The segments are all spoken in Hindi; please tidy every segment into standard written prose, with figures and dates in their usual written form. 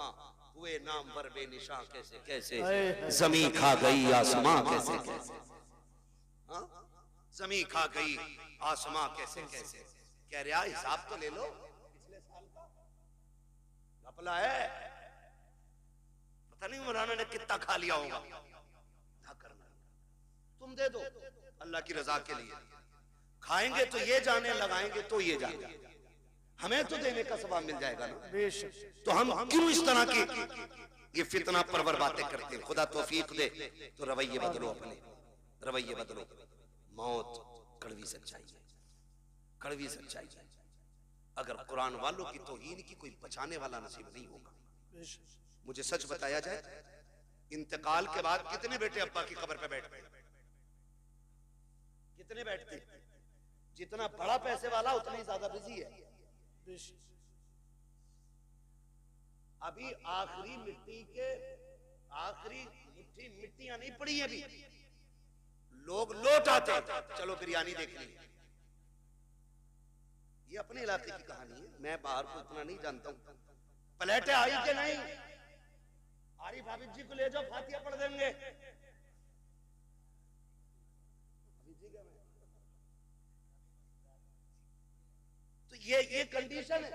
हाँ, हुए नाम पर बेनिशां कैसे कैसे, जमी खा गई आसमां कैसे कैसे, हाँ, जमी खा गई आसमां कैसे कैसे। कह रहा हिसाब तो ले लो पिछले साल का, घपला है, पता नहीं मौलाना ने कितना खा लिया होगा। ना करना, तुम दे दो अल्लाह की रजा के लिए, खाएंगे तो ये जाने, लगाएंगे तो ये जाने, हमें तो देने का सवाब मिल जाएगा ना। तो हम क्यों इस तरह की ये फितना परवर बातें करते हैं। खुदा तौफीक दे तो रवैये बदलो, अपने रवैये बदलो। मौत कड़वी सच्चाई है, कड़वी सच्चाई है। अगर कुरान वालों की तौहीन की कोई बचाने वाला नसीब नहीं होगा। मुझे सच बताया जाए, इंतकाल के बाद कितने बेटे अब्बा की कब्र पे बैठते, कितने बैठते? जितना बड़ा पैसे वाला उतना ही ज्यादा बिजी है। अभी आखिरी मिट्टी के आखिरी मुट्ठी मिट्टियां नहीं पड़ी है, अभी लोग लौट आते, चलो बिरयानी देख ली। ये अपने इलाके की कहानी है, मैं बाहर को इतना नहीं जानता हूं। प्लेटें आई कि नहीं? आरिफ हाफिज जी को ले जाओ, फातिहा पढ़ देंगे। तो ये कंडीशन है।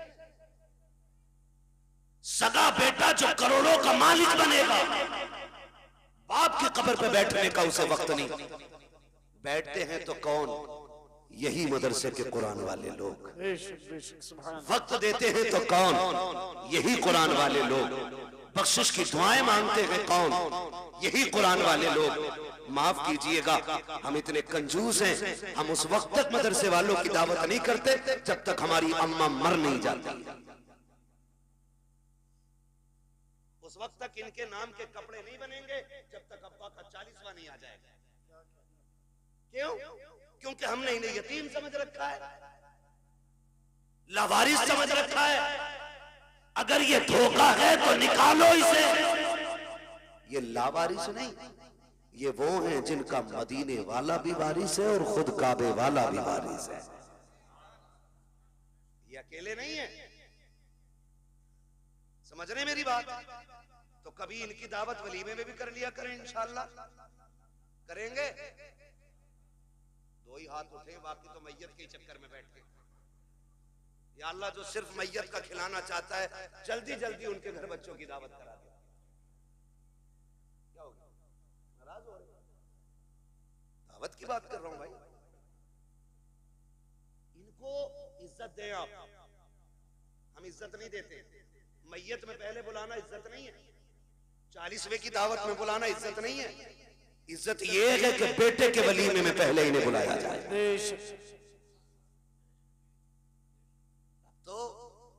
सगा बेटा जो करोड़ों का मालिक बनेगा, बाप की कब्र पे बैठने का उसे वक्त नहीं। बैठते हैं तो कौन? यही मदरसे के कुरान वाले लोग। वक्त देते हैं तो कौन? यही कुरान वाले लोग। बख्शिश की दुआएं मांगते हैं कौन? यही कुरान वाले लोग। माफ कीजिएगा, हम इतने कंजूस हैं, हम उस वक्त तक मदरसे वालों की दावत नहीं करते जब तक हमारी अम्मा मर नहीं जाती। उस वक्त तक इनके नाम के कपड़े नहीं बनेंगे जब तक अब्बा का 40वां नहीं आ जाएगा। क्यों? क्योंकि हमने इन्हें यतीम समझ रखा है, लावारिस समझ रखा है। अगर ये धोखा है तो निकालो इसे। ये लावारिस नहीं, ये वो हैं जिनका मदीने वाला भी वारिस है और खुद काबे वाला भी वारिस है। ये अकेले नहीं है, समझ रहे मेरी बात? तो कभी इनकी दावत वलीमे में भी कर लिया करें, इंशाअल्लाह करेंगे। दो ही हाथ उठे, बाकी तो मैयत के चक्कर में बैठे। या अल्लाह, जो सिर्फ मैयत का खिलाना चाहता है, जल्दी जल्दी उनके घर बच्चों की दावत करा दे। क्या होगा? नाराज हो रहे? दावत की बात कर रहा हूं भाई। इनको इज्जत दें आप, हम इज्जत नहीं देते। मैयत में पहले बुलाना इज्जत नहीं है, 40वें की दावत में बुलाना इज्जत नहीं है। इज्जत ये है कि बेटे के वलीमे में पहले इन्हें बुलाया जाए। तो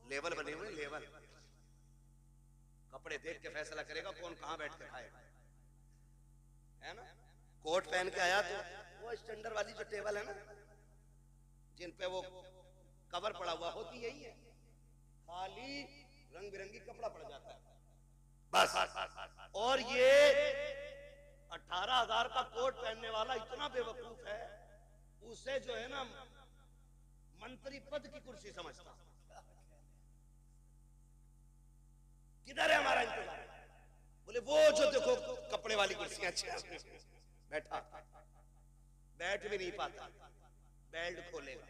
लेवल बने हुए, लेवल। कपड़े देख के फैसला करेगा कौन कहां बैठ के खाएगा, है ना? कोट पहन के आया तो वो स्टैंडर्ड वाली जो टेबल है ना, जिन पे वो कवर पड़ा हुआ होती, यही है। खाली रंग बिरंगी कपड़ा पड़ जाता है बस। और ये 18,000 का कोट पहनने वाला इतना बेवकूफ है, उसे जो है ना मंत्री पद की कुर्सी समझता। किधर है हमारा इंतजार? बोले वो जो देखो कपड़े वाली कुर्सियां, अच्छी बैठा, बैठ भी नहीं पाता, बेल्ट खोलेगा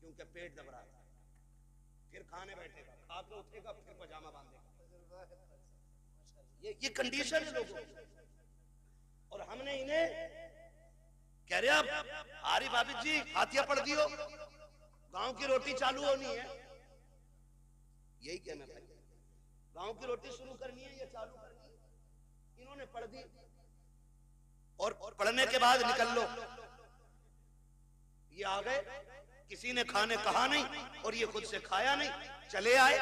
क्योंकि पेट दब रहा है, फिर खाने बैठेगा, खा के उठेगा, फिर पजामा बांधेगा। ये कंडीशन है लोगों की। और हमने इन्हें कह रहे आप आरिफ हाफिज जी फातिहा पढ़ दियो, गांव की रोटी चालू होनी है। यही कहना भाई, गांव की रोटी शुरू करनी है या चालू करनी है? इन्होंने पढ़ दी और पढ़ने के बाद निकल लो। ये आ गए, किसी ने खाने कहा नहीं और ये खुद से खाया नहीं, चले आए।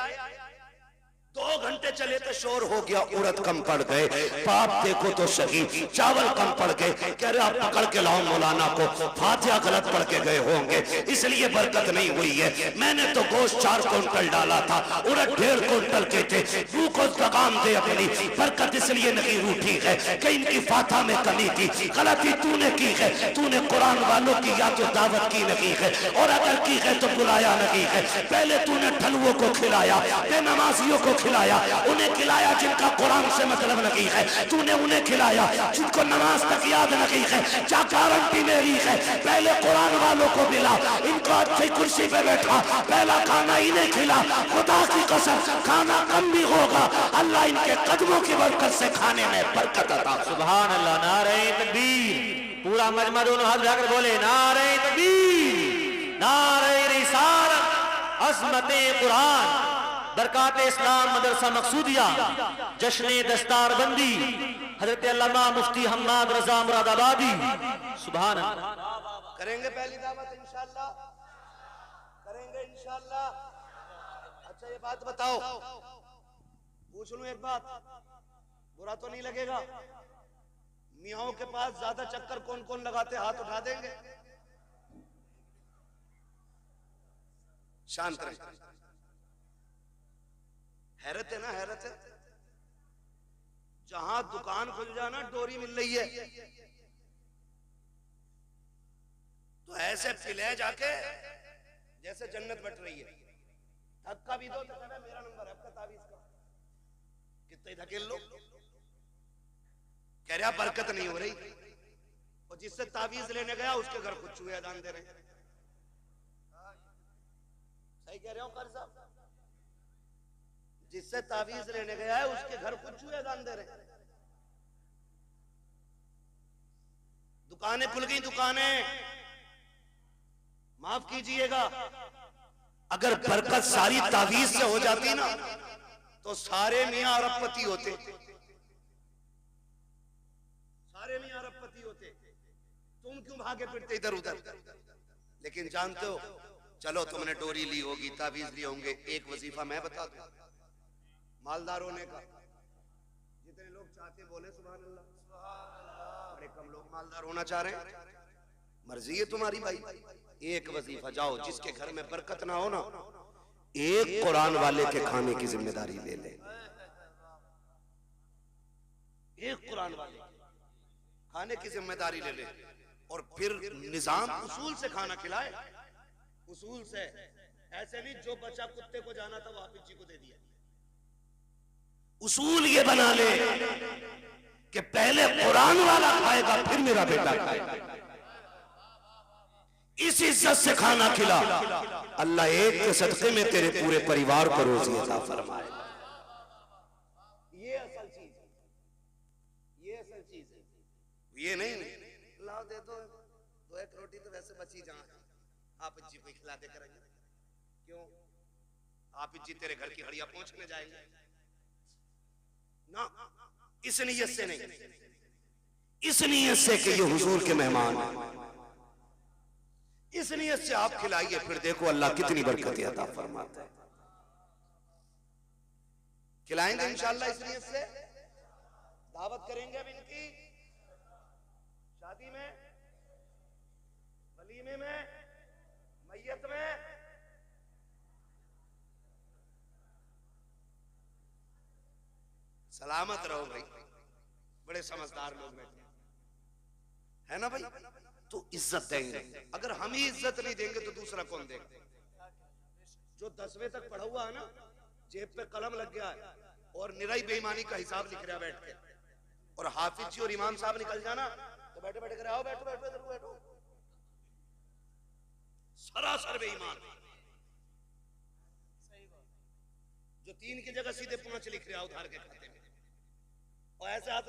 2 घंटे चले तो शोर हो गया, उड़द कम पड़ गए, पाप देखो तो सही, चावल कम पड़ गए। कह रहे आप पकड़ के लाओ मौलाना को, फातिहा गलत पढ़ के गए होंगे इसलिए बरकत नहीं हुई है। मैंने तो गोश्त 4 क्विंटल डाला था, उड़द 1.5 क्विंटल के थे। रूह को लगाम दे अपनी, बरकत इसलिए नहीं रूठी है कि इनकी फातिहा में कमी थी। गलती तूने की है, तूने कुरान वालों की या तो दावत की नहीं है, और अगर की है तो बुलाया नहीं है। पहले तूने ठलुओं को खिलाया, बेनमाजियों को खिलाया, उन्हें खिलाया जिनका कुरान से मतलब नहीं है, तूने उन्हें खिलाया जिनको नमाज तक याद नहीं है। क्या गारंटी मेरी है? पहले कुरान वालों को मिला, इनको अच्छी कुर्सी पे बैठा, पहला खाना इन्हें खिला। खुदा की कसम खाना कम भी होगा, अल्लाह इनके कदमों की बरकत से खाने में बरकत अता। सुभान अल्लाह। नारे तकबीर। पूरा मजमा दोनों हाथ उठाकर बोले नारे तकबीर, नारे रिसालत, अज़मते कुरान, बरकाते इस्लाम मदरसा मकसूदिया, जश्ने दस्तार बंदी, हजरत अल्लामा मुफ्ती हम्माद रजा मुरादाबादी। सुभान अल्लाह। करेंगे पहली दावत इंशाअल्लाह, करेंगे इंशाअल्लाह। अच्छा ये बात बताओ, पूछ लूं एक बात, बुरा तो नहीं लगेगा? मियाओं के पास ज्यादा चक्कर कौन कौन लगाते, हाथ उठा देंगे? शांत रहे, हैरत है ना, हैरत है। जहां दुकान खुल जाना डोरी मिल रही है, तो ऐसे पिले जाके जैसे जन्नत बट रही है। धक्का भी दो तो कहना मेरा नंबर है, आपका तावीज का कितने धकेल लो, कह रहा बरकत नहीं हो रही। और जिससे तावीज लेने गया उसके घर कुछ चूहे अदान दे रहे। सही कह रहे हो कारी साहब? जिससे तावीज लेने गया है उसके घर कुछ चूहे अदान दे रहे। दुकानें खुल गई, दुकानें, माफ कीजिएगा, अगर बरकत सारी तावीज से हो जाती ना तो सारे मियां अरबपति होते, सारे मियां अरबपति होते। तुम क्यों भागे फिरते इधर उधर? लेकिन जानते हो, चलो तुमने डोरी ली होगी, तावीज लिए होंगे, एक वजीफा मैं बता दूं मालदार होने का। जितने लोग चाहते बोले सुभान अल्लाह, बड़े कम लोग मालदार होना चाह रहे हैं। मर्जी है तुम्हारी भाई। एक वजीफा जाओ, जिसके घर में बरकत ना हो ना, एक कुरान वाले के खाने की जिम्मेदारी ले ले। एक कुरान वाले खाने की जिम्मेदारी ले ले, और फिर निजाम उसूल से खाना खिलाए, उसूल से। ऐसे नहीं जो बच्चा कुत्ते को जाना था वो हाफिज जी को दे दिया। उसूल ये बना ले कि पहले कुरान वाला खाएगा फिर मेरा बेटा खाएगा। इस इज्जत से खाना खिला, अल्लाह एक के सदके में तेरे पूरे परिवार को रोजी अता फरमाए। ये असल चीज है, ये असल चीज है। ये नहीं लाओ दे दो, दो एक रोटी तो वैसे बची जहां आप जी को खिला दे करेंगे। क्यों? आप जी तेरे घर की हड़िया पहुंचने जाएंगे ना, इस नीयत से नहीं, इस नीयत से कि ये हुजूर के मेहमान हैं, इस नीयत से आप खिलाइए, फिर देखो अल्लाह कितनी बरकत अता फरमाता है। खिलाएंगे इंशाअल्लाह इस नीयत से। दावत करेंगे अब इनकी शादी में, वलीमे में, मैयत में। सलामत रहो भाई, बड़े समझदार लोग बैठे है ना भाई। तो इज्जत देंगे, अगर हम ही इज्जत नहीं देंगे तो दूसरा कौन देगा? जो 10वीं तक पढ़ा हुआ है ना, जेब पे कलम लग गया है और निराई बेईमानी का हिसाब लिख रहा बैठ के, और हाफिज जी और इमाम साहब निकल जाना तो बैठे बैठे कर आओ बैठो बैठो इधर बैठो, सरासर बेईमान। जो 3 की जगह सीधे 5 लिख रहा उधार के खाते में, और ऐसे हाथ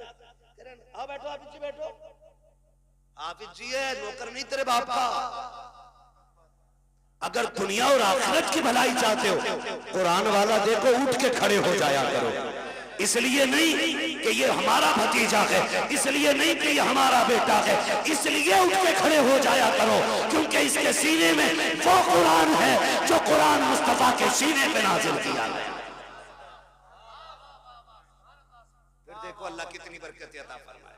आओ बैठो हाफिज जी बैठो। हाफिज जी है, नौकर नहीं तेरे बाप का। अगर दुनिया और आखिरत की भलाई चाहते हो, कुरान वाला देखो उठ के खड़े हो जाया करो। इसलिए नहीं कि ये हमारा भतीजा है, इसलिए नहीं कि ये हमारा बेटा है, इसलिए उठ के खड़े हो जाया करो क्योंकि इसके सीने में वो कुरान है जो कुरान मुस्तफा के सीने पे नाजिल किया है। फिर देखो अल्लाह कितनी बरकत अता फरमाए।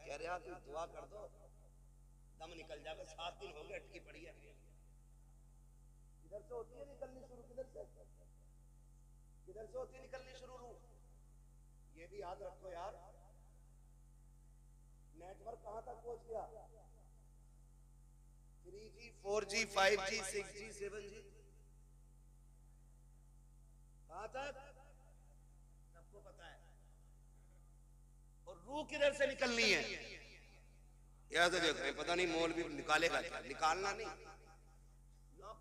कह रहा तू दुआ कर दो दम निकल जाएगा। 7 दिन हो गए अटकी पड़ी है। इधर से होती है निकलनी शुरू, किधर से होती है निकलनी शुरू। ये भी याद रखो यार, नेटवर्क कहां तक पहुंच गया? 3G 4G 5G 6G 7G कहां तक? रूह किधर से निकलनी है? याद देख रहे हैं, पता नहीं मौलवी निकालेगा क्या, निकालना नहीं,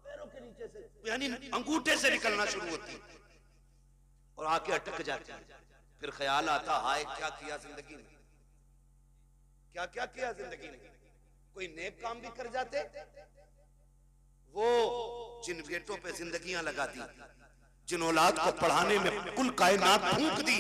पैरों के नीचे से यानी अंगूठे से निकलना शुरू होती है और आके अटक जाती है। फिर ख्याल आता, हाय क्या किया जिंदगी में, क्या क्या किया जिंदगी में। कोई नेक काम भी कर जाते, वो जिन बेटों पे जिंदगियां लगा दी, जिन औलाद को पढ़ाने में कुल कायनात फूंक दी,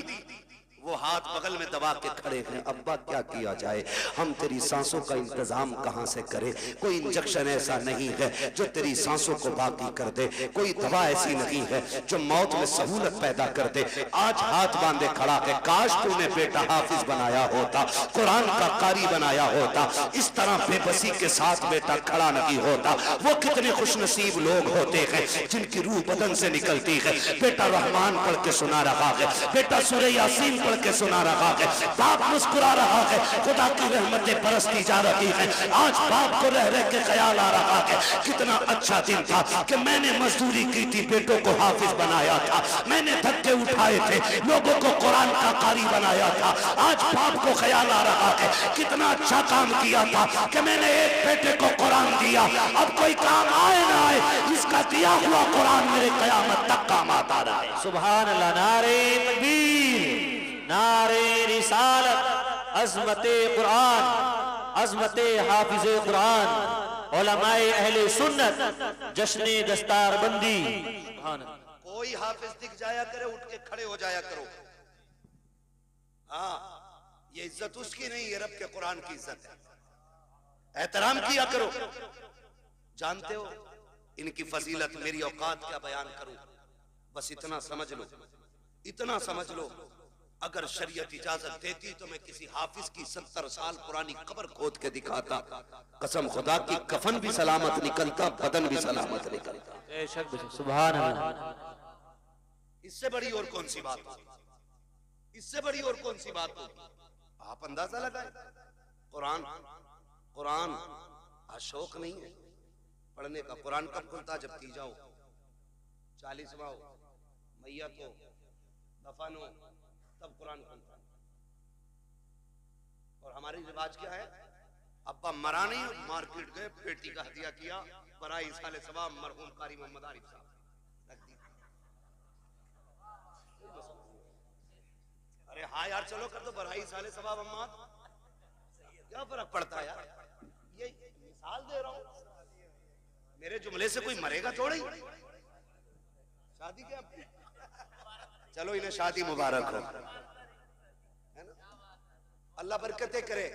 वो हाथ बगल में दबा के खड़े हैं। अब्बा क्या किया जाए, हम तेरी सांसों का इंतजाम कहां से करें? कोई इंजेक्शन ऐसा नहीं है जो तेरी सांसों को बाकी कर दे, कोई दवा ऐसी नहीं है जो मौत में सहूलत पैदा कर दे। आज हाथ बांधे खड़ा है, काश तूने बेटा हाफिज बनाया होता, कुरान का कारी बनाया होता, इस तरह बेबसी के साथ बेटा खड़ा नहीं होता। वो कितने खुशनसीब लोग होते हैं जिनकी रूह बदन से निकलती है। बेटा रहमान पढ़ के सुना रहा है, बेटा सूरह यासीन के सुना रहा है, बाप मुस्कुरा रहा है, खुदा की रहमतें बरसती जा रही है। आज बाप को रह रह के ख्याल आ रहा है, कितना अच्छा दिन था कि मैंने मजदूरी की थी, बेटों को हाफिज बनाया था, मैंने धक्के उठाए थे, लोगों को कुरान का कारी बनाया था। आज बाप को ख्याल आ रहा है, कितना अच्छा काम किया था कि मैंने एक बेटे को कुरान दिया। अब कोई काम आए ना आए, इसका दिया हुआ कुरान मेरे कयामत तक काम आता रहा है। सुभान अल्लाह, नारे तकबीर, नारे रिसालत, अज़मते कुरान, अज़मते हाफिज़े कुरान, उलमाए अहले सुन्नत, जश्ने दस्तारबंदी। कोई हाफिज दिख जाया करे, उठ के खड़े हो जाया करो। हाँ, ये इज्जत उसकी नहीं, ये रब के कुरान की इज्जत है, एहतराम किया करो। जानते हो इनकी फजीलत, मेरी औकात क्या बयान करूं, बस इतना समझ लो, इतना समझ लो, अगर शरीयत इजाजत देती तो मैं किसी हाफिज की 70 साल पुरानी कब्र खोद के दिखाता। कसम खुदा की, कफन भी सलामत निकलता, बदन भी सलामत निकलता। सुभान अल्लाह। इससे बड़ी और कौन सी बात होगी, इससे बड़ी और कौन सी बात होगी? आप अंदाजा लगाएं, कुरान, कुरान शौक नहीं है पढ़ने का। कुरान कब खुलता? जब की जाओ 40वां हो, मैयत हो, दफन हो, तब कुरान खुलता। और हमारी रिवाज क्या है, अब्बा मरा नहीं, मार्केट गए, पेटी का हदिया किया, बराई साले सवाब मरहूम कारी मोहम्मद आरिफ साहब रख दी। अरे हाँ यार, चलो कर दो बराई साले सवाब अम्मा, क्या फर्क पड़ता है यार। ये मिसाल दे रहा हूं, मेरे जुमले से कोई मरेगा थोड़ा ही। शादी क्या, चलो इन्हें शादी मुबारक हो, है ना? अल्लाह बरकतें करे।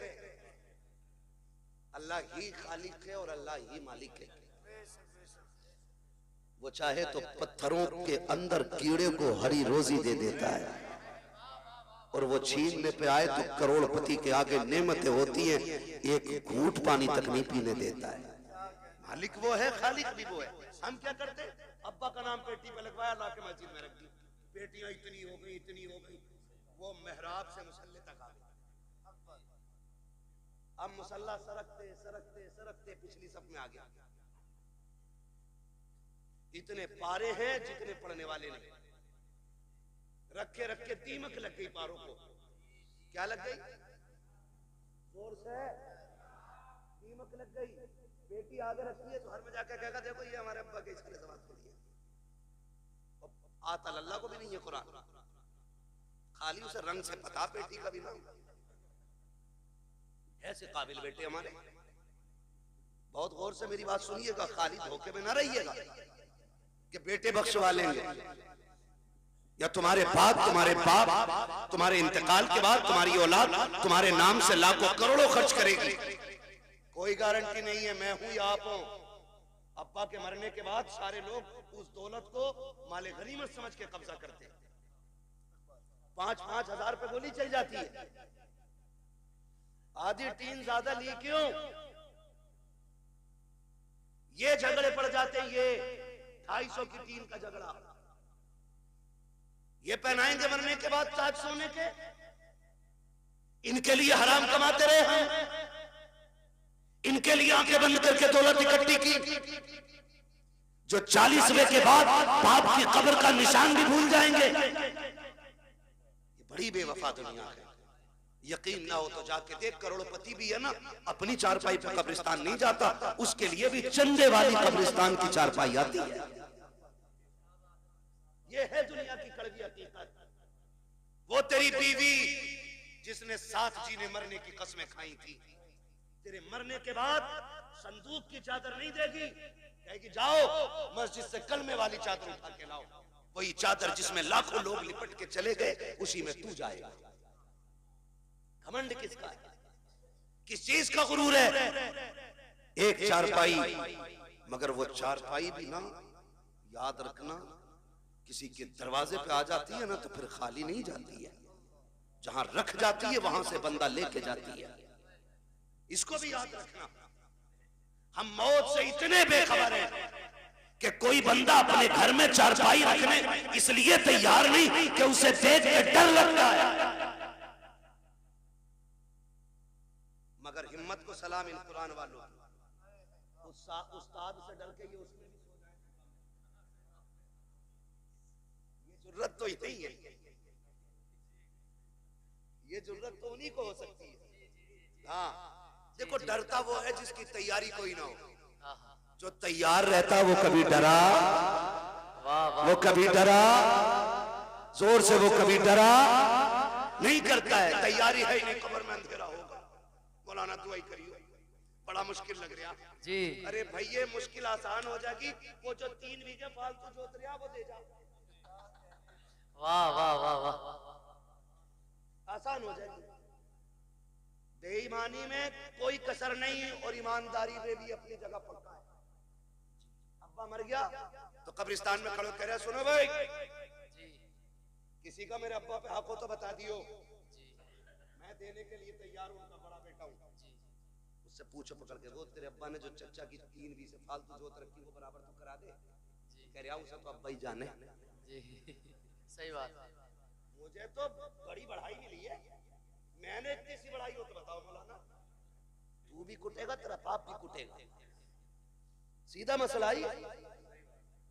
अल्लाह ही खालिक है और अल्लाह ही मालिक है। वो चाहे तो पत्थरों के अंदर कीड़े को हरी रोजी दे देता है, और वो छीनने पे आए तो करोड़पति के आगे नेमतें होती हैं, एक घूंट पानी तक नहीं पीने देता है। मालिक वो है, खालिक भी वो है। हम क्या करते, अब्बा का नाम पेटी पे लगवाया, ला के मस्जिद में रख दी, पेटियां इतनी हो गई, इतनी हो गई, वो मेहराब से मुसल्ले तक आ गई। अब मुसल्ला सरकते सरकते सरकते पिछली सब में आ गया। इतने पारे हैं जितने पढ़ने वाले नहीं। रखे रखे दीमक लग गई पारों को। क्या लग गई? जोर से दीमक लग गई। बेटी आगे रखी है तो हर में जाकर कहेगा, देखो ये हमारे अब्बा के इसके सवाल के लिए। आता अल्लाह को भी नहीं है कुरान, खाली उसे रंग से पता बेटी का भी नाम। ऐसे काबिल बेटे हमारे, बहुत गौर से मेरी बात सुनिएगा, खाली धोखे में ना रहिएगा कि बेटे बख्शवा लेंगे, या तुम्हारे बाप तुम्हारे इंतकाल के बाद तुम्हारी औलाद तुम्हारे नाम से लाखों करोड़ों खर्च करेगी। कोई गारंटी नहीं है मैं हूं या आप हो। अब्बा के मरने के बाद सारे लोग उस दौलत को माले गनीमत समझ के कब्जा करते। 5-5 हजार पे गोली चल जाती है। आधी टीन ज्यादा ली क्यों? ये झगड़े पड़ जाते हैं, ये 250 की टीन का झगड़ा। ये पहनाएंगे मरने के बाद ताज सोने के, इनके लिए हराम कमाते रहे हम, इनके लिए आंखें बंद करके दौलत इकट्ठी की, जो 40वें के बाद बाप की कब्र का निशान भी भूल जाएंगे। ये बड़ी बेवफा दुनिया है, यकीन ना हो तो जाके देख, करोड़पति भी है ना, अपनी चारपाई पे कब्रिस्तान नहीं जाता, उसके लिए भी चंदे वाली कब्रिस्तान की चारपाई आती है। ये है दुनिया की कड़वी हकीकत। वो तेरी बीवी जिसने साथ जीने मरने की कस्में खाई थी, तेरे मरने के बाद संदूक की चादर नहीं देगी, कहेगी जाओ मस्जिद से कलमे वाली चादर उठा के लाओ। वही चादर जिसमें लाखों लोग लिपट के चले गए, उसी में तू जाएगा। घमंड किसका है? किस चीज का गुरूर है? एक चारपाई, मगर वो चारपाई भी ना, याद रखना, किसी के दरवाजे पे आ जाती है ना तो फिर खाली नहीं जाती है, जहां रख जाती है वहां से बंदा लेके जाती है। इसको भी याद रखना। हम मौत से इतने बेखबर हैं कि कोई बंदा अपने घर में चारपाई रखने इसलिए तैयार नहीं कि उसे देख के डर लगता है। मगर हिम्मत को सलाम इन कुरान वालों, उस्ताद से डर के ये उसमें भी सो जाए, ये जरूरत तो यही है, ये जरूरत तो उन्हीं को हो सकती है। हाँ देखो, डरता वो है जिसकी तैयारी कोई ना हो। जो तैयार रहता वो कभी डरा, वो कभी डरा जोर से, वो कभी डरा नहीं करता है। तैयारी है ही नहीं, कब्र में अंधेरा होगा, मौलाना दुआई करियो, बड़ा मुश्किल लग रहा जी। अरे भाई ये मुश्किल आसान हो जाएगी, वो जो 3 बीघे फालतू जोत रहा वो दे जाओ। वाह वाह वाह वाह, आसान हो जाएगी। बेईमानी में कोई कसर नहीं है और ईमानदारी में भी अपनी जगह पक्का है। अब्बा मर गया तो कब्रिस्तान में खड़े कह रहे सुनो भाई, किसी का मेरे अब्बा पे हक हो तो बता दियो, मैं देने के लिए तैयार हूं, उनका बड़ा बेटा हूं। उससे पूछो पकड़ के, वो तेरे अब्बा ने जो चचा की 3 बीघे फालतू जोत रखी वो बराबर तो करा दे। कह रहा उसे तो अब्बा ही जाने। सही बात है। मुझे तो बड़ी बढ़ाई मिली है, मैंने इतनी सी बढ़ाई हो तो बताओ मौलाना, तू भी कुटेगा तेरा बाप भी कुटेगा, सीधा मसला ही।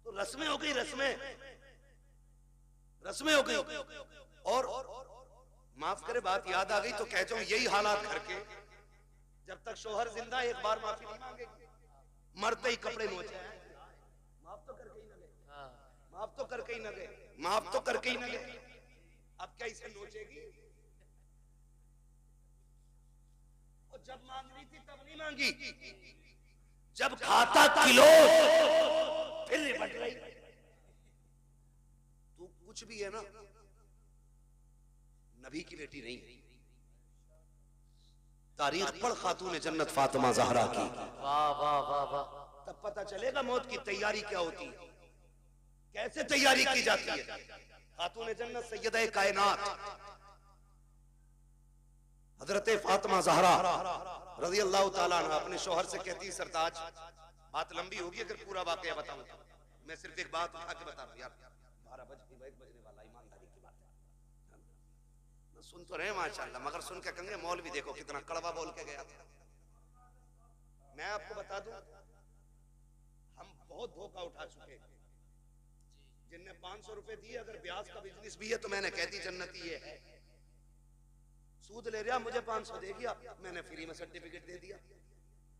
तो रस्में हो गई, रस्में हो गई। और माफ करे बात याद आ गई तो कह जाऊं, यही हालात घर के, जब तक शोहर जिंदा एक बार माफी नहीं मांगेगी, मरते ही कपड़े नोचे, माफ तो करके ही न गए, माफ तो करके ही न गए, माफ तो करके ही न गए, अब क्या इसे नोचेगी? और जब मांगनी थी तब नहीं मांगी, जब खाता किलो फिर निपट रही। तू कुछ भी है ना, नबी की बेटी नहीं। तारीख पढ़ खातून जन्नत फातिमा ज़हरा की, वाह वाह वाह वाह, तब पता चलेगा मौत की तैयारी क्या होती है, कैसे तैयारी की जाती है। खातून जन्नत सैयदा कायनात हजरत फातिमा ज़हरा रज़ी अल्लाह ताला अन्हा अपने शौहर से कहती, सरताज बात लंबी होगी अगर पूरा वाकया बताऊं, मैं सिर्फ एक बात उठा के बता रहा हूं यार, 12 बजने वाला, ईमानदारी की बात है, सुन तो रहे माशाल्लाह, मगर सुन के कहेंगे मौलवी देखो कितना कड़वा बोल के गया था। मैं आपको बता दूं, हम बहुत धोखा उठा चुके हैं। जिनने 500 रुपए दिए, अगर ब्याज का बिजनेस भी है तो मैंने कह दी जन्नती ये है, सूद ले रहा मुझे 500 दे दिया, मैंने फ्री में सर्टिफिकेट दे दिया।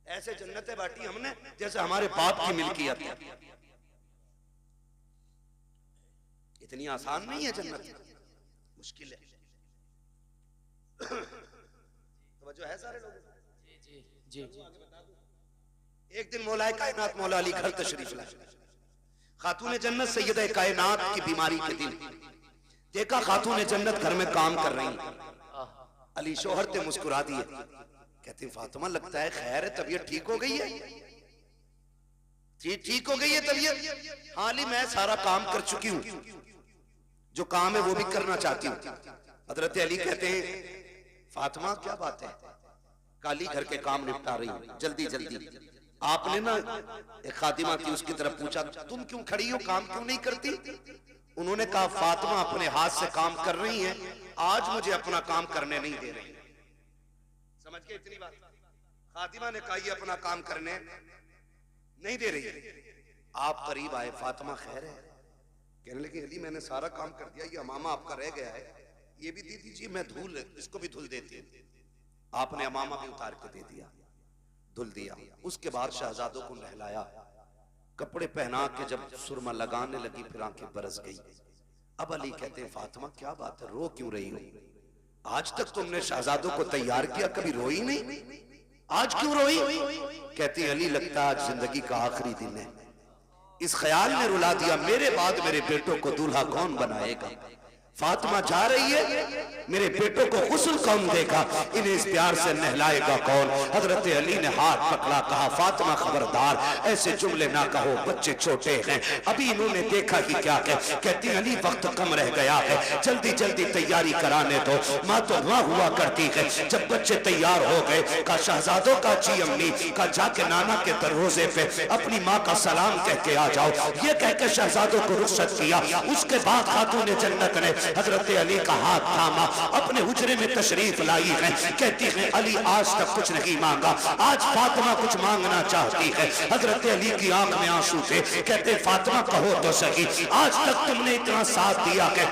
ऐसे जन्नतें बांटी हमने जैसे हमारे बाप की मिल्कियत है। इतनी आसान नहीं है जन्नत, मुश्किल है। तो जो है सारे लोग जी जी। एक दिन मौलाए कायनात मौला अली घर तशरीफ लाए। खातून जन्नत सैयदा कायनात की बीमारी के दिन देखा खातून जन्नत घर में काम कर रही। अली शोहर ते मुस्कुरा दिए, कहती फातिमा लगता है खैर है, तबीयत ठीक हो गई है? ठीक हो गई है तबीयत? हाँ अली मैं सारा काम कर चुकी हूँ, जो काम है वो भी करना चाहती हूँ। हजरत अली कहते हैं फातिमा क्या बात है, काली घर के काम निपटा रही हूँ जल्दी जल्दी। आपने ना एक खातिमा थी उसकी तरफ पूछा तुम क्यों खड़ी हो, काम क्यों नहीं करती? उन्होंने कहा फातिमा अपने हाथ से काम कर रही हैं, आज मुझे अपना काम करने नहीं दे रही। समझ के इतनी बात, फातिमा ने कहा ये अपना काम करने नहीं दे रही। आप करीब आए, फातिमा खैर है? कहने लगी अली मैंने सारा काम कर दिया, ये अमामा आपका रह गया है, ये भी दे दीजिए, मैं धूल इसको भी धुल देती हूँ। आपने अमामा भी उतार के दे दिया, धुल दिया। उसके बाद शहजादों को नहलाया, कपड़े पहना के जब सुरमा लगाने लगी फिर आंखें बरस गई। अब अली कहते हैं फातिमा क्या बात है, रो क्यों रही हो? आज तक तुमने शहजादों को तैयार किया, कभी रोई नहीं, आज क्यों रोई? कहती अली लगता आज जिंदगी का आखिरी दिन है। इस ख्याल ने रुला दिया मेरे बाद मेरे बेटों को दूल्हा कौन बनाएगा। फातिमा जा रही है, मेरे बेटों को गुस्ल कौन देगा, इन्हें इस प्यार से नहलाएगा कौन? हजरत अली ने हाथ पकड़ा, कहा फातिमा खबरदार, ऐसे जुमले ना कहो, बच्चे छोटे हैं, अभी इन्होंने देखा कि क्या कह। कहती अली वक्त कम रह गया है, जल्दी जल्दी तैयारी कराने दो। माँ तो वहां हुआ करती है, जब बच्चे तैयार हो गए का शहजादों का जी अम्मी का जाके नाना के दरवाजे पे अपनी माँ का सलाम कह के आ जाओ, ये कह के शहजादों को रुखसत किया। उसके बाद खातून जन्नत ने हजरत अली का हाथ थामा, अपने हुजरे में तशरीफ लाई है। कहती है अली आज तक कुछ नहीं मांगा, आज फातिमा कुछ मांगना चाहती है। हजरत अली की आंख में आंसू थे। कहते फातिमा कहो तो सही, आज तक तुमने इतना साथ दिया है,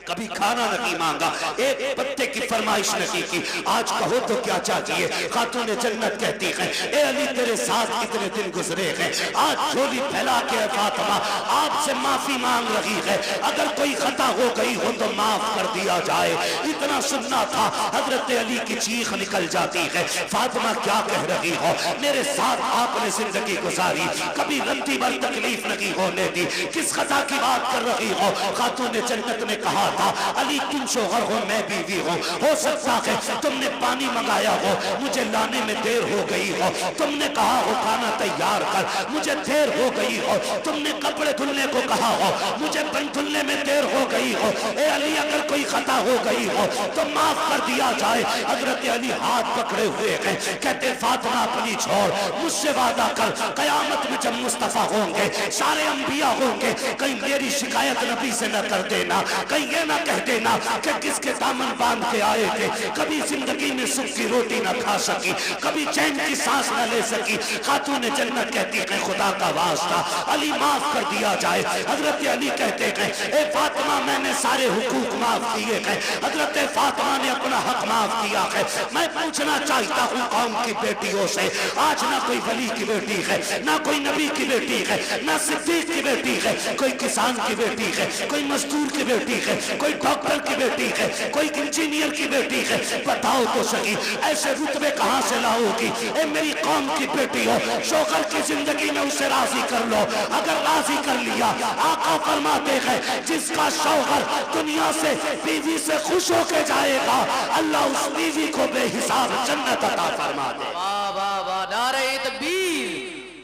कभी खाना नहीं मांगा, एक पत्ते की फरमाइश नहीं की, आज कहो तो क्या चाहिए? खातून जन्नत कहती है ए अली तेरे साथ कितने दिन गुजरे हैं, आज झोली फैला के फातिमा आपसे माफी मांग रही है, अगर कोई खता हो गई हो तो माफ कर दिया जाए। इतना सुनना था, हजरत अली की चीख निकल जाती है। फातिमा क्या कह रही हो, मेरे साथ आपने जिंदगी गुजारी, कभी रत्ती भर तकलीफ नहीं होने दी, किस खता की बात कर रही हो? खातून जन्नत ने कहा था अली तुम शोहर हो मैं बीवी हूँ, हो सकता है तुमने पानी मंगाया हो, मुझे लाने में देर हो गई हो, तुमने कहा हो खाना तैयार कर, मुझे देर हो गई हो, तुमने कपड़े धुलने को कहा हो, मुझे बन धुलने में देर हो गई हो, ए अली अगर कोई खता हो गई हो तो माफ कर दिया जाए। हजरत अली हाथ पकड़े हुए हैं, कहते फातिमा अपनी छोड़, मुझसे वादा कर कयामत में जब मुस्तफा होंगे, सारे अंबिया होंगे, कहीं मेरी शिकायत नबी से न कर देना, कहीं ये ना कह देना कि किसके दामन बांध के आए थे, कभी जिंदगी में सुख की रोटी ना खा सकी, कभी चैन की सांस न ले सकी। खातून जन्नत कहती है खुदा का वास्ता अली माफ कर दिया जाए। हजरत अली कहते हैं ए फातिमा मैंने सारे हुकूक माफ किए हैं, हजरत फातिमा ने अपना हक माफ किया है। मैं पूछना चाहता हूँ कौम की बेटियों से, आज ना कोई वली की बेटी है, ना कोई नबी की बेटी है, ना सिद्दीक की बेटी है, कोई किसान की बेटी है, कोई मजदूर की बेटी है, कोई डॉक्टर की बेटी है, कोई इंजीनियर की बेटी है, बताओ तो सही ऐसे रुतबे कहाँ से लाओगी? ए मेरी कौम की बेटी हो, शोहर की जिंदगी में उसे राजी कर लो, अगर राजी कर लिया आका फरमाते हैं जिसका शौहर दुनिया से बीवी से खुश होके जाएगा, अल्लाह उस बीवी को बेहिसाब जन्नत अता फरमा दे। वाह वाह वाह, नारे तकबीर,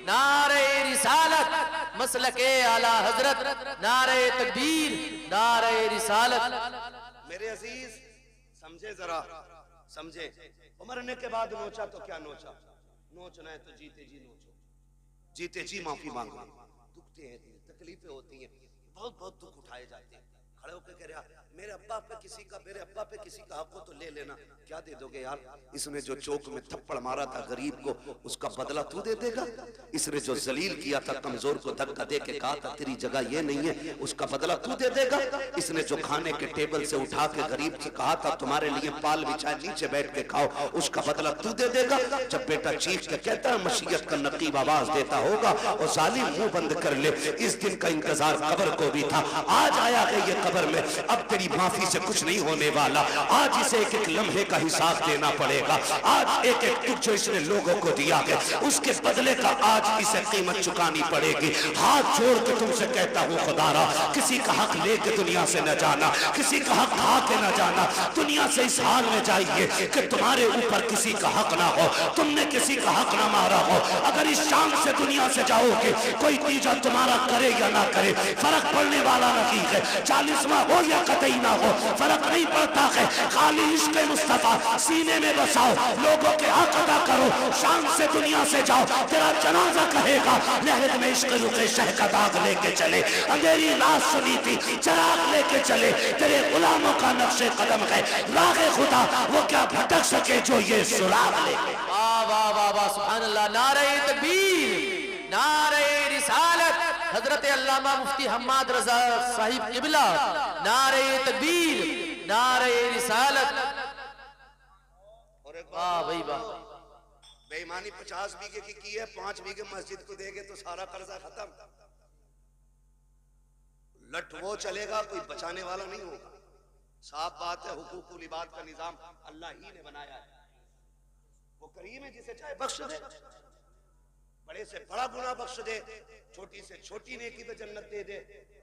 नारे रिसालत, मसलके आला हजरत, नारे तकबीर, नारे रिसालत। मेरे अजीज समझे, जरा समझे, मरने के बाद नोचा तो क्या नोचा, नोचना है तो जीते जी नोचो, जीते जी माफी मांगो। दुखते हैं, तकलीफें होती हैं, बहुत बहुत दुख उठाए जाते हैं। खड़े होकर कह रहा मेरे अब्बा पे किसी का, मेरे अब्बा पे किसी का हक हो तो ले लेना, क्या दे दोगे यार? इसने जो चौक में थप्पड़ मारा था गरीब को, उसका बदला तू दे देगा? इसने जो जलील किया था, कमजोर को धक्का दे के कहा था तेरी जगह ये नहीं है, उसका बदला तू दे देगा? इसने जो खाने के टेबल से उठा के गरीब से कहा था तुम्हारे लिए पाल बिछाए नीचे बैठ के खाओ, उसका बदला तू दे देगा? जब बेटा चीख के कहता है मशीयत का नकीब आवाज देता होगा और जालिम मुंह बंद कर ले, इस दिन का इंतजार कब्र को भी था, आज आया है ये कब्र में, अब तेरी माफी से कुछ नहीं होने वाला, आज इसे एक एक लम्हे का हिसाब देना पड़ेगा, आज एक एक दुख जो इसने लोगों को दिया है उसके बदले का आज इसे कीमत चुकानी पड़ेगी। हाथ जोड़ के तुमसे कहता हूँ खुदारा, किसी का हक लेके दुनिया से न जाना, किसी का हक खा के न जाना, दुनिया से इस हाल में जाइए कि तुम्हारे ऊपर किसी का हक ना हो, तुमने किसी का हक ना मारा हो। अगर इस शान से दुनिया से जाओगे, कोई तीजा तुम्हारा करे या ना करे फर्क पड़ने वाला नहीं है, 40वां हो या कतई ना हो फर्क नहीं पड़ता है, खाली इश्क मुस्तफा सीने में बसाओ, लोगों के हक अदा करो, शान से दुनिया से जाओ, तेरा जनाजा कहेगा लहर में इश्क रुके शह का दाग लेके चले, अंधेरी रात सुनी थी चराग लेके चले, तेरे गुलामों का नक्शे कदम है रागे खुदा, वो क्या भटक सके जो ये सुराग ले। वाह वाह वाह वाह, सुभान अल्लाह, नारे तकबीर, नारे रिसालत, हजरत अल्लामा मुफ्ती हम्माद रजा साहिब किबला, नारे तकबीर, नारे रिसालत। और एक वाह भाई वाह। बेईमानी 50 बीघे की है, 5 बीघे मस्जिद को देंगे तो सारा कर्जा खत्म। लट वो चलेगा, कोई बचाने वाला नहीं होगा। साफ बात है, हुकूकुल इबाद का निजाम अल्लाह ही ने बनाया है। वो करीम है, जिसे चाहे बख्श दे, बड़े से बड़ा गुनाह बख्श दे, छोटी से छोटी नेकी पे जन्नत दे दे,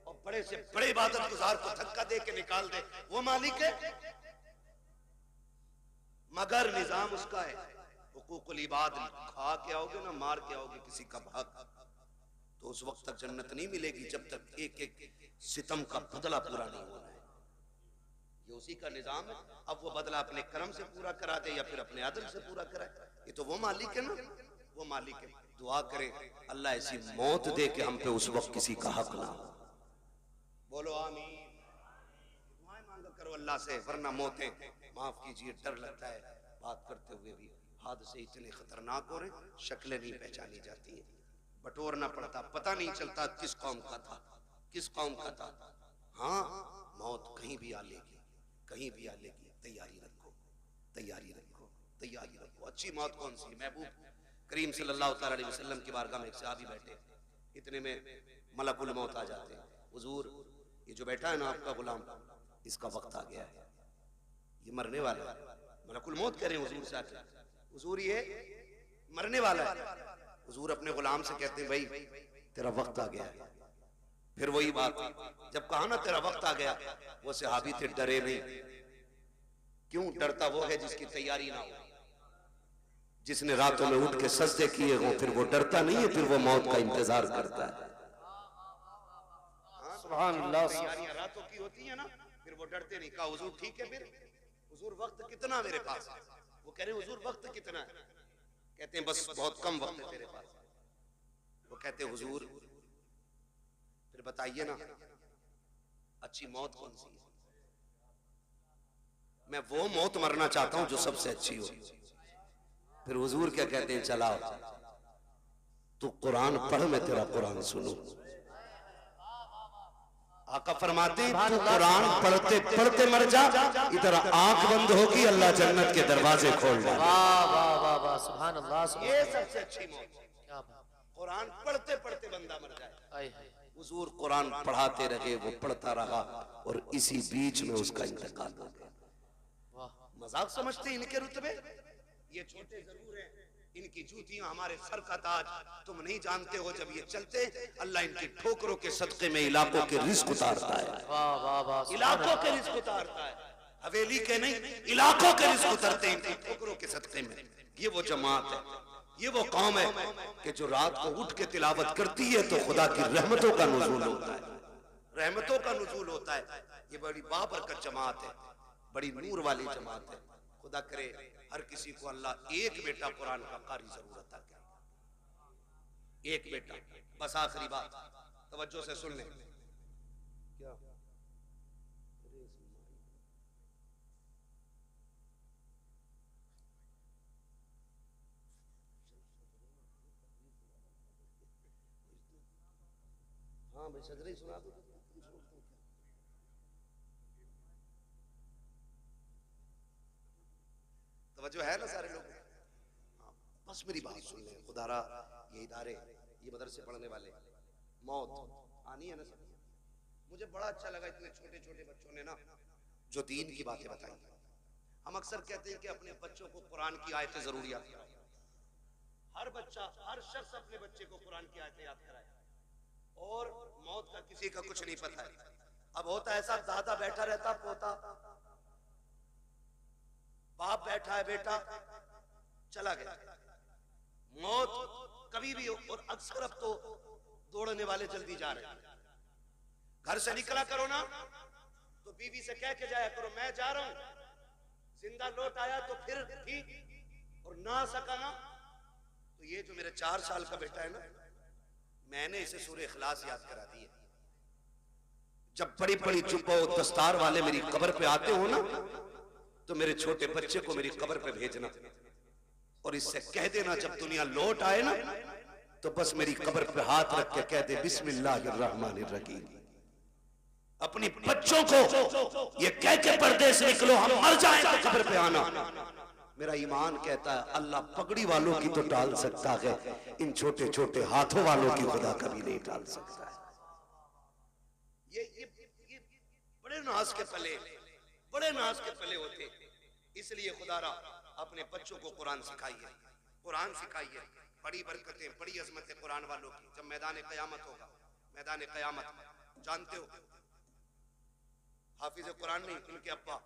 और बड़े से बड़े इबादत गुजार को धक्का दे के निकाल दे। वो मालिक है, मगर निजाम उसका है। हुकूकुल इबाद खा के आओगे ना मार के आओगे किसी का हक, तो उस वक्त तक जन्नत नहीं मिलेगी जब तक एक एक सितम का बदला पूरा नहीं होना है। ये उसी का निजाम है। अब वो बदला अपने कर्म से पूरा करा दे या फिर अपने अदल से पूरा कराए, ये तो वो मालिक है ना, वो मालिक है। दुआ करें अल्लाह ऐसी मौत दे के हम पे उस वक्त किसी का हक ना हो। बोलो आमीन। दुआएं मांगा करो अल्लाह से, वरना मौतें, माफ कीजिए, डर लगता है बात करते हुए भी। हादसे इतने खतरनाक हो रहे, शक्लें नहीं पहचानी जाती है, बटोरना पड़ता, पता नहीं चलता किस कौम का था, किस कौम का था। हाँ, मौत कहीं भी आ लेगी, कहीं भी आ लेगी। तैयारी रखो, तैयारी रखो, तैयारी रखो। अच्छी मौत कौन सी? महबूब करीम सल्लल्लाहु अलैहि वसल्लम की बारगाह में एक सहाबी बैठे, इतने में मलकुल मौत आ जाते हैं। हुजूर, ये जो बैठा है ना आपका गुलाम, इसका वक्त आ गया है, ये मरने वाला है। मलकुल मौत कह रहे हैं हुजूर से आके, हुजूर ये मरने वाला है। हुजूर अपने गुलाम से कहते हैं, भाई तेरा वक्त आ गया है। फिर वही बात, जब कहा ना तेरा वक्त आ गया, वो सहाबी थे डरे नहीं। क्यों डरता? वो है जिसकी तैयारी ना हो, जिसने रातों में उठ के सजदे किए हो, फिर वो डरता नहीं है, फिर वो मौत का इंतजार करता है। सुभान अल्लाह। तैयारियां रातों की होती है ना, फिर वो डरते नहीं। कहा हुजूर ठीक है, फिर हुजूर वक्त कितना मेरे पास है? वो कह रहे हैं हुजूर वक्त कितना है? कहते हैं बस बहुत कम वक्त है तेरे पास। वो कहते हैं हुजूर फिर बताइए ना अच्छी मौत कौन सी है? मैं वो मौत मरना चाहता हूं जो सबसे अच्छी हो। फिर हुजूर क्या कहते हैं, चलाओ तू कुरान पढ़, मैं तेरा कुरान सुनूं। आका फरमाते हैं तू कुरान पढ़ते पढ़ते मर जा, इधर आंख बंद होगी अल्लाह जन्नत के दरवाजे खोल दे। वाह वाह वाह वाह, सुभान अल्लाह। ये सबसे अच्छी मौत, क्या कुरान पढ़ते पढ़ते बंदा मर जाए। हुजूर कुरान पढ़ाते रहे, वो पढ़ता रहा, और इसी बीच में उसका इंतकाल हो गया। मजाक समझते इनके रुतबे? ये छोटे जरूर हैं, इनकी जूतियां हमारे सर का ताज। तुम नहीं जानते हो, जब ये चलते अल्लाह इनकी ठोकरों के सदके में इलाकों के रिस्क उतारता है। वाह वाह वाह, इलाकों के रिस्क उतारता है, हवेली के नहीं, इलाकों के रिस्क उतरते हैं इनकी ठोकरों के सदके में। ये वो जमात है, ये वो कौम है कि जो रात को उठ के तिलावत करती है तो खुदा की रहमतों का नुज़ूल होता है, रहमतों का नुज़ूल होता है। ये बड़ी बाबरकत जमात है, बड़ी नूर वाली जमात है। खुदा करे हर किसी को अल्लाह एक बेटा कुरान का कारी जरूर अता करे, एक बेटा। बस आखिरी बात तवज्जो से सुन लें। क्या हाँ भाई, सजरे ही सुना दो। तवज्जो है ना सारे लोग? हाँ, बस मेरी बात सुन लें। खुदारा ये इदारे, ये मदरसे पढ़ने वाले, मौत आनी है ना सब। मुझे बड़ा अच्छा लगा इतने छोटे छोटे बच्चों ने ना जो दीन की बातें बताई। हम अक्सर कहते हैं कि अपने बच्चों को कुरान की आयतें जरूर याद कराएं। हर बच्चा, हर शख्स अपने बच्चे को कुरान की आयतें याद कराए। और मौत का किसी का कुछ नहीं पता है। अब होता ऐसा, दादा बैठा रहता, पोता, बाप बैठा है, बेटा चला गया, मौत कभी भी हो। और अक्सर अब तो दौड़ने वाले जल्दी जा रहे हैं। घर से निकला करो ना तो बीवी से कह के जाया करो मैं जा रहा हूं। जिंदा लौट आया तो फिर ठीक, और ना सका ना तो ये जो मेरे 4 साल का बेटा है ना, मैंने इसे सूरह इखलास याद करा दी है। जब बड़ी बड़ी जुब्बा और दस्तार वाले मेरी कब्र पे आते हो ना, तो मेरे छोटे बच्चे को मेरी कब्र पे भेजना और इससे कह देना जब दुनिया लौट आए ना तो बस मेरी कब्र पे हाथ रख के कह दे बिस्मिल्लाहिर्रहमानिर्रहीम। अपनी बच्चों को ये कह के परदेश निकलो, हम मर जाएं तो कब्र पे आना। मेरा ईमान कहता है अल्लाह पगड़ी वालों की तो टाल सकता है, इन छोटे छोटे हाथों वालों की खुदा कभी नहीं टाल सकता है। ये बड़े नाज के पले, बड़े नाज के पले होते। इसलिए खुदारा अपने बच्चों को कुरान सिखाइए, कुरान सिखाइए। बड़ी बरकतें, बड़ी अजमतें कुरान वालों की। जब मैदान क़यामत होगा, मैदान क़यामत जानते हो, हाफिज कुरान नहीं, इनके अब्बा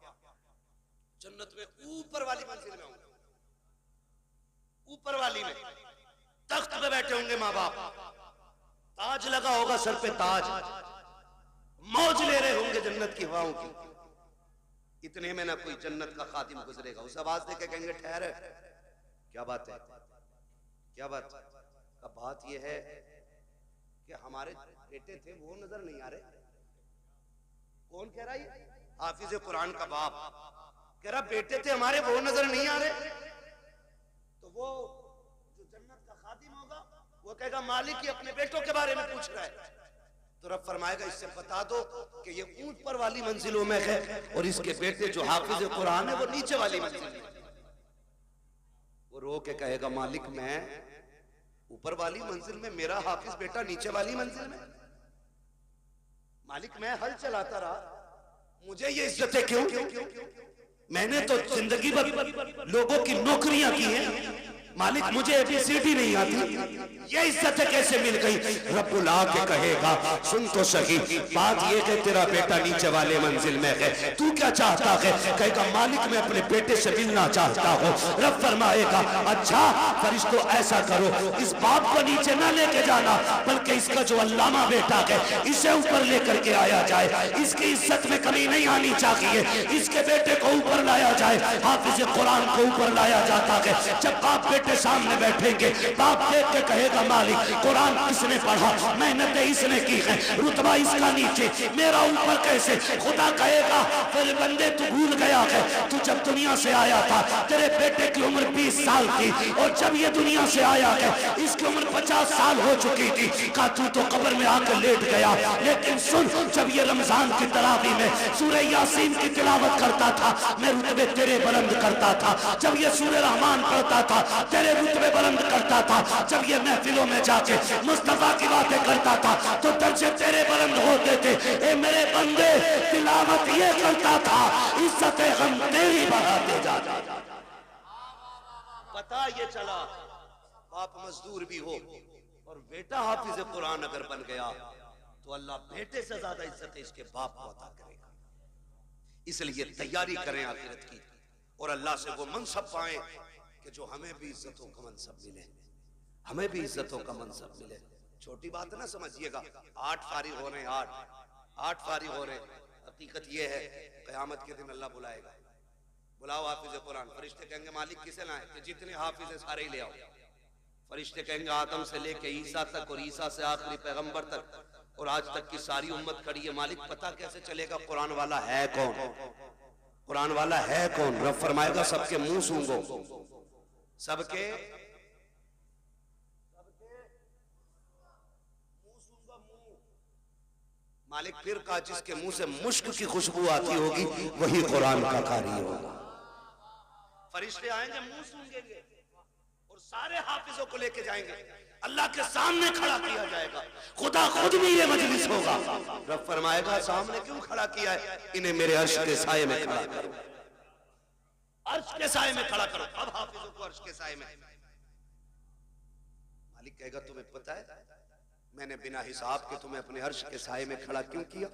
जन्नत में ऊपर वाली मंजिल में होंगे, ऊपर वाली में तख्त पे बैठे होंगे माँ बाप, ताज लगा होगा सर पे, ताज, मौज ले रहे होंगे जन्नत की हवाओं की। इतने में ना कोई जन्नत का खादिम गुजरेगा, उस आवाज दे के कहेंगे ठहर, क्या बात है, क्या बात का बात यह है कि हमारे बेटे थे वो नजर नहीं आ रहे। कौन कह रहा है? हाफिज कुरान का बाप कह रहा बेटे थे हमारे वो नजर नहीं आ रहे। तो वो जो जन्नत का खादिम होगा वो कहेगा मालिक ही अपने बेटों के बारे में पूछ रहा है। तो रब फरमाएगा इससे बता दो कि ये ऊंच पर वाली मंजिलों में है और इसके बेटे जो हाफिज कुरान है वो नीचे वाली मंजिल में। वो रो के कहेगा मालिक मैं ऊपर वाली मंजिल में, मेरा हाफिज बेटा नीचे वाली मंजिल में। मालिक मैं हल चलाता रहा, मुझे ये इज्जतें क्यों? मैंने तो जिंदगी भर लोगों की नौकरियां की हैं, मालिक मुझे एबीसीडी नहीं आती, ये इज्जतें कैसे मिल गई? रब्बुल आके कहेगा सुन तो सही, बात ये कि तेरा बेटा नीचे वाले मंजिल में है, तू क्या चाहता है? कहेगा मालिक मैं अपने बेटे से मिलना चाहता हूँ। रब फरमाएगा अच्छा फरिश्तों ऐसा करो, इस बाप को नीचे ना लेके जाना, बल्कि इसका जो अल्लामा बेटा है इसे ऊपर लेकर के आया जाए, इसकी इज्जत में कमी नहीं आनी चाहिए, इसके बेटे को ऊपर लाया जाए। हाफिज कुरान को ऊपर लाया जाता है। जब बाप बेटे सामने बैठेंगे, बाप देख के कहेगा मालिक कुरान किसने पढ़ा, मेहनतें इसने की है, रुतबा इसका नीचे, मेरा ऊपर कैसे? खुदा कहेगा फिर बंदे तू भूल गया है, तू जब दुनिया से आया था तेरे बेटे की उम्र 20 साल थी और जब ये दुनिया से आया है इसकी उम्र 50 साल हो चुकी थी। का तू तो कब्र में आकर लेट गया, लेकिन सुन जब ये रमजान की तरावी में सूरह यासीन की तिलावत करता था मैं रुतबे तेरे बुलंद करता था, जब ये सूरह रहमान पढ़ता था तेरे रुतबे बुलंद करता था, जब ये महफिलों में जाके मुस्तफा की बातें करता था तो दर्जे तेरे बुलंद होते थे। ए मेरे बंदे तिलावत ये करता था, इज्जतें हम तेरी बढ़ाते जाते। पता ये चला बाप मजदूर भी हो और बेटा हाफिज कुरान अगर बन गया तो अल्लाह बेटे से ज्यादा इज्जत इसके बाप को अता करेगा। इसलिए तैयारी करें आखिरत की और अल्लाह से वो मनसब पाएं कि जो हमें भी इज्जतों का मनसब मिले, हमें भी इज्जतों का मनसब मिले। छोटी बात ना समझिएगा, 8 फारिग हो रहे हैं, 8 फारिग हो रहे हैं। हकीकत ये है क़यामत के दिन अल्लाह बुलाएगा, बुलाओ हाफिज कुरान। फरिश्ते कहेंगे मालिक किसे लाए? कि जितने हाफिज सारे ही ले आओ। फरिश्ते कहेंगे आदम से लेके ईसा तक और ईसा से आखिरी पैगंबर तक और आज तक की सारी उम्मत खड़ी है। मालिक पता कैसे चलेगा कुरान वाला है कौन? कुरान वाला है कौन? रब फरमाएगा सबके मुंह सूंघो, सबके मुंह सूंघो मुंह। मालिक फिर कहा जिसके मुंह से मुश्क की खुशबू आती होगी वही कुरान का कारी होगा। फरिश्ते आएंगे मुंह सूंघेंगे और सारे हाफिजों को लेके जाएंगे, अल्लाह के सामने खड़ा किया जाएगा। खुदा खुद भी ये मजलिस होगा। रब फरमाएगा सामने क्यों खड़ा किया है? इन्हें मेरे अर्श के साये में खड़ा करो, अर्श के साये में खड़ा करो। अब हाफिजों को अर्श के साये में। मालिक कहेगा तुम्हें पता है मैंने बिना हिसाब के तुम्हें अपने अर्श के साये में खड़ा क्यों किया?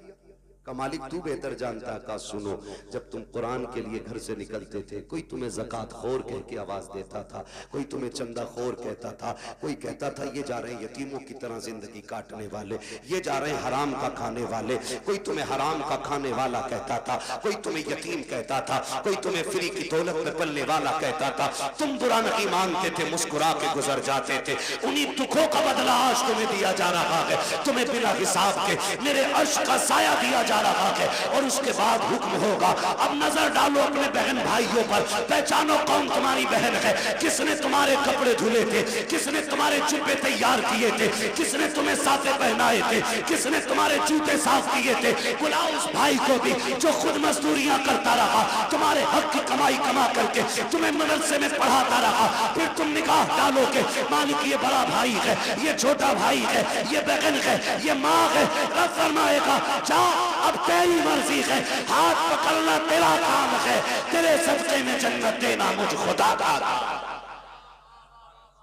का मालिक तू बेहतर जानता का। सुनो जब तुम कुरान के लिए घर से निकलते थे कोई तुम्हें ज़कात खोर कह के आवाज देता था, कोई तुम्हें चंदा खोर कहता था, कोई कहता था ये जा रहे हैं यतीमों की तरह जिंदगी काटने वाले, ये जा रहे हैं हराम का खाने वाले, कोई तुम्हें हराम का खाने वाला कहता था, कोई तुम्हें यतीम कहता था, कोई तुम्हें फ्री की दौलत में पलने वाला कहता था। तुम बुरा नहीं मानते थे, मुस्कुरा के गुजर जाते थे। उन्हीं दुखों का बदला आज तुम्हें दिया जा रहा है। तुम्हें बिना हिसाब के मेरे अर्श का साया दिया जा जा रहा है और उसके बाद हुक्म होगा, अब नजर डालो अपने बहन भाइयों पर, पहचानो कौन तुम्हारी बहन है, किसने तुम्हारे कपड़े धुले थे, किसने तुम्हारे जुब्बे तैयार किए थे, किसने तुम्हें साफे पहनाए थे, किसने तुम्हारे जूते साफ किए थे। बुलाओ उस भाई को भी जो खुद मजदूरियां करता रहा, तुम्हारे हक की कमाई कमा करके तुम्हें मदरसे में पढ़ाता रहा, फिर तुम निकाह डालोगे, मालिक ये बड़ा भाई है, ये छोटा भाई है, ये बहन है, ये माँ है। रब फरमाएगा जा अब तेरी मर्जी है, हाथ पकड़ना तेरा काम है, तेरे सदके में जन्नत देना मुझ खुदा का।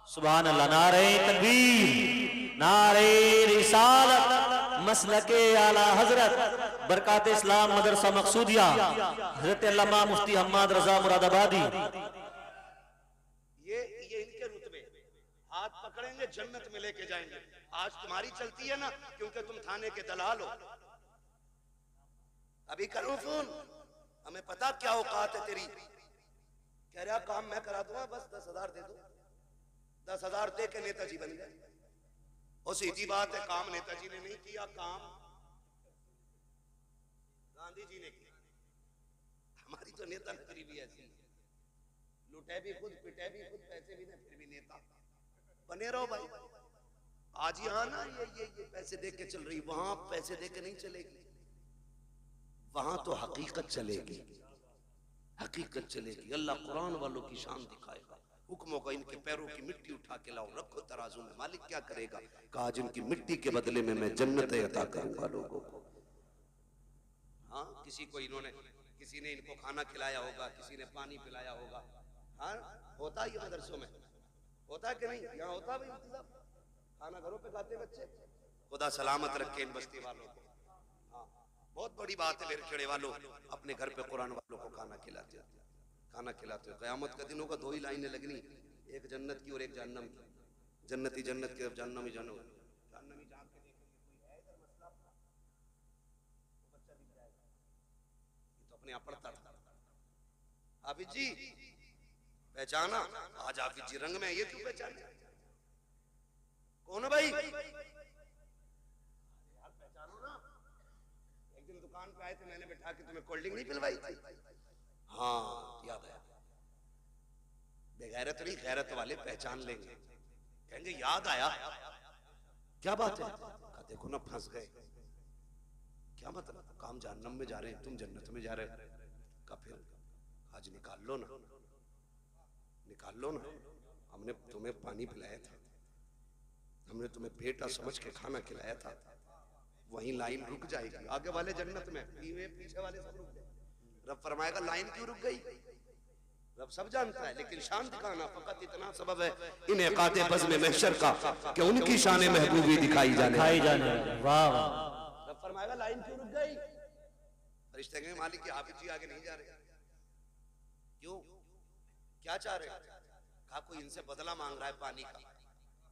सुभान अल्लाह। नारे तकबीर, नारे रिसालत, मसलके आला हजरत बरकात इस्लाम मदरसा मकसूदिया हजरत अल्लामा मुफ्ती हम्माद रजा मुरादाबादी। ये इनके रुतबे, हाथ पकड़ेंगे जन्नत में लेके जाएंगे। आज तुम्हारी चलती है ना क्योंकि तुम थाने के दलाल हो। अभी करूं फोन, हमें पता क्या औकात है तेरी। कह रहा काम मैं करा दूंगा, बस 10,000 दे दो। 10,000 दे के नेताजी बन गए। और सीधी बात है, काम नेताजी ने नहीं किया, काम गांधी जी ने किया। हमारी तो नेता नगरी भी ऐसी है, लुटे भी खुद, पिटे भी खुद, पैसे भी ना, फिर भी नेता बने रहो भाई। आज यहाँ ना ये पैसे दे के चल रही, वहां पैसे दे के नहीं चलेगी, वहां तो हकीकत चलेगी, हकीकत चलेगी। अल्लाह कुरान वालों की शान दिखाएगा। हुक्म होगा इनके पैरों की मिट्टी उठा के लाओ, रखो तराजू में। मालिक क्या करेगा? कहा जिनकी मिट्टी के बदले में मैं जन्नतें अता करूंगा लोगों को। हाँ, किसी को इन्होंने, किसी ने इनको खाना खिलाया होगा, किसी ने पानी पिलाया होगा। हाँ, होता ही मदरसों में होता है कि नहीं? यहाँ होता है भाई इंतजाम, खाना घरों पे खाते बच्चे। खुदा सलामत रखे इन बस्ती वालों को। हाँ, बहुत बड़ी बात है मेरे खेड़े वालों, अपने घर पे कुरान वालों को खाना खिलाते हो, खाना खिलाते हो। क़यामत का दिन होगा, 2 ही लाइनें लगनी, एक जन्नत की और एक जहन्नम की। जन्नती जन्नत की, जहन्नमी जहन्नम। जहन्नमी जान के देखेंगे कोई है इधर मसला, तो बच्चा दिख जाएगा। ये तो अपने आप पढ़ता था। हाफिज जी पहचाना? आज हाफिज जी रंग में, ये क्यों पहचाने? कौन है भाई? यार पहचानो ना। एक दिन दुकान पे आए थे, मैंने बैठा के तुम्हें कोल्ड ड्रिंक नहीं पिलवाई थी? हाँ याद आया। बेगैरत नहीं, गैरत वाले पहचान लेंगे, कहेंगे याद आया। क्या बात है? देखो ना फंस गए। क्या मतलब? काम जहन्नम में जा रहे हैं, तुम जन्नत में जा रहे हो। का फिर आज निकाल लो ना, निकाल लो ना। हमने तुम्हें पानी पिलाया था, हमने तुम्हें बेटा समझ के खाना खिलाया था। वहीं लाइन रुक जाएगी, आगे वाले जन्नत में, पीछे वाले सब रुक गए। रब फरमाएगा लाइन क्यों रुक गई? रब सब जानता है, लेकिन शान दिखाना फकत इतना सबब है इन्हें काते बज़्म महशर का कि उनकी शान महबूबी दिखाई जाने। वाह वाह। रब फरमाएगा लाइन क्यों रुक गई? फरिश्ते कहेंगे मालिक की हाफिज जी आगे नहीं जा रहे। क्यों? क्या चाह रहे? कहा कोई इनसे बदला मांग रहा है पानी का।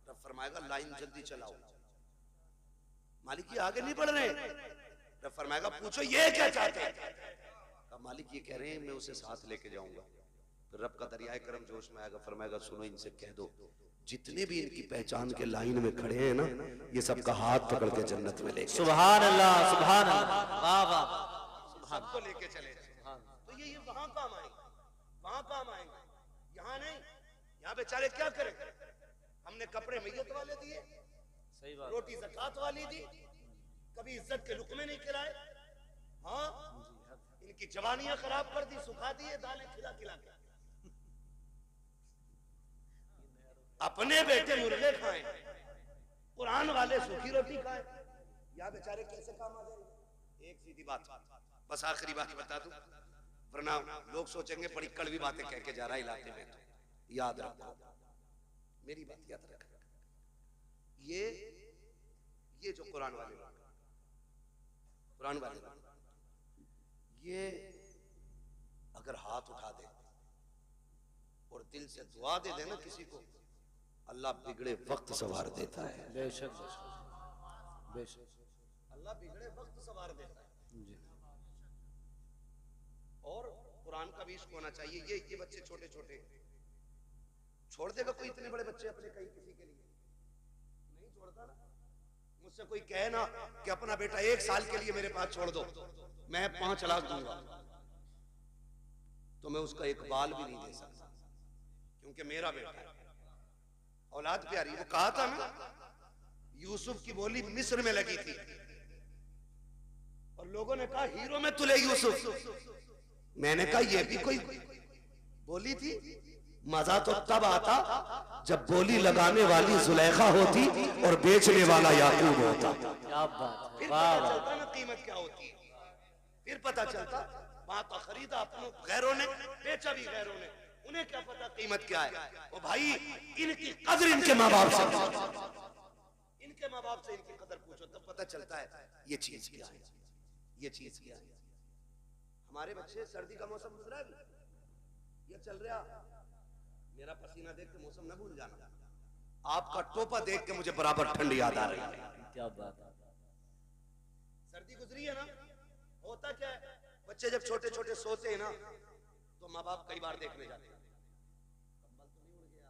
रब फरमाएगा लाइन जल्दी चलाओ। मालिक ये आगे नहीं बढ़ रहे। रब फरमाएगा पूछो ये क्या चाहते हैं? मालिक ये कह रहे हैं मैं उसे साथ लेके जाऊंगा। तो रब का दरियाए करम जोश में आएगा, फरमाएगा सुनो इनसे कह दो जितने भी इनकी पहचान के लाइन में खड़े हैं ना, ये सबका हाथ पकड़ के जन्नत में लेके। सुभान अल्लाह, सुभान अल्लाह, वाह वाह। सबको लेके चले। तो ये वहां काम आएंगे, वहां काम आएंगे, यहाँ नहीं। यहाँ बेचारे क्या करें? हमने कपड़े मैयत वाले दिए, सही बात, रोटी ज़कात वाली दी, कभी इज्जत के लुकमे नहीं खिलाए। हाँ, इनकी जवानियां खराब कर दी, सुखा दिए दालें खिला खिला के। अपने बेटे मुर्गे खाए, कुरान वाले सूखी रोटी खाए। या बेचारे कैसे काम आ जाएंगे? एक सीधी बात, बस आखिरी बात बता दूं, वरना लोग सोचेंगे बड़ी कड़वी बातें कह के जा रहा है इलाके में। तो याद रखो, मेरी बात याद रखो। ये जो कुरान वाले ये अगर हाथ उठा दे और दिल से दुआ दे देना किसी को, अल्लाह बिगड़े वक्त सवार देता है। बेशक बेशक, अल्लाह बिगड़े वक्त सवार देता है जी। और कुरान का भी इश्क होना चाहिए। ये बच्चे छोटे छोटे छोड़ देगा कोई इतने बड़े बच्चे अपने कहीं किसी के लिए? नहीं छोड़ता ना। मुझसे कोई कहे ना कि अपना बेटा 1 साल के लिए मेरे पास छोड़ दो, मैं 5 लाख दूंगा, तो मैं उसका एक बाल भी नहीं दे सकता, क्योंकि मेरा बेटा है, औलाद प्यारी। वो कहा था ना, यूसुफ की बोली मिस्र में लगी थी और लोगों ने कहा हीरो में तुले यूसुफ। मैंने कहा ये भी कोई बोली थी? मजा तो तब आता जब बोली लगाने वाली जुलेखा होती और बेचने वाला याकूब होता। क्या बात, फिर वाह पता वाह। चलता ना कीमत क्या होती है, फिर पता चलता। बात तो खरीदा अपनों गैरों ने, बेचा भी गैरों ने, उन्हें क्या पता कीमत क्या है। ओ भाई, इनकी कदर इनके माँ बाप से, इनके माँ बाप से इनकी कदर पूछो, तब पता चलता है ये चीज क्या है, ये चीज क्या है। हमारे बच्चे, सर्दी का मौसम गुजरा है, ये चल रहा, मेरा पसीना देख के मौसम न भूल जाना, आपका टोपा देख के मुझे बराबर ठंड याद आ रही है। क्या बात है। सर्दी गुजरी है ना, होता क्या है, बच्चे जब छोटे छोटे सोते हैं ना, तो माँ बाप कई बार देखने जाते हैं, कंबल तो नहीं उड़ गया,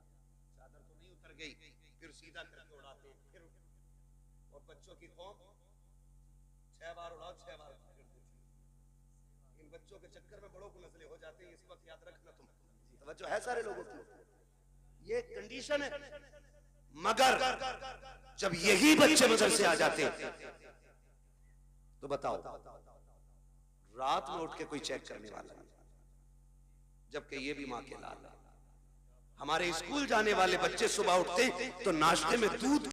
चादर तो नहीं उतर गई, फिर सीधा करके उड़ाते हैं, फिर और बच्चों की कौम 6 बार उड़ाओ 6 बार फिर देती है। इन बच्चों के चक्कर में बड़ों को नजले हो जाते हैं, इस वक्त याद रखना तुम, तवज्जो है सारे लोगों की, ये कंडीशन है। मगर जब यही बच्चे मदरसे आ जाते तो बताओ, रात में उठ के कोई चेक करने वाला नहीं, जबकि ये भी माँ के लाल है। हमारे स्कूल जाने वाले बच्चे सुबह उठते तो नाश्ते में दूध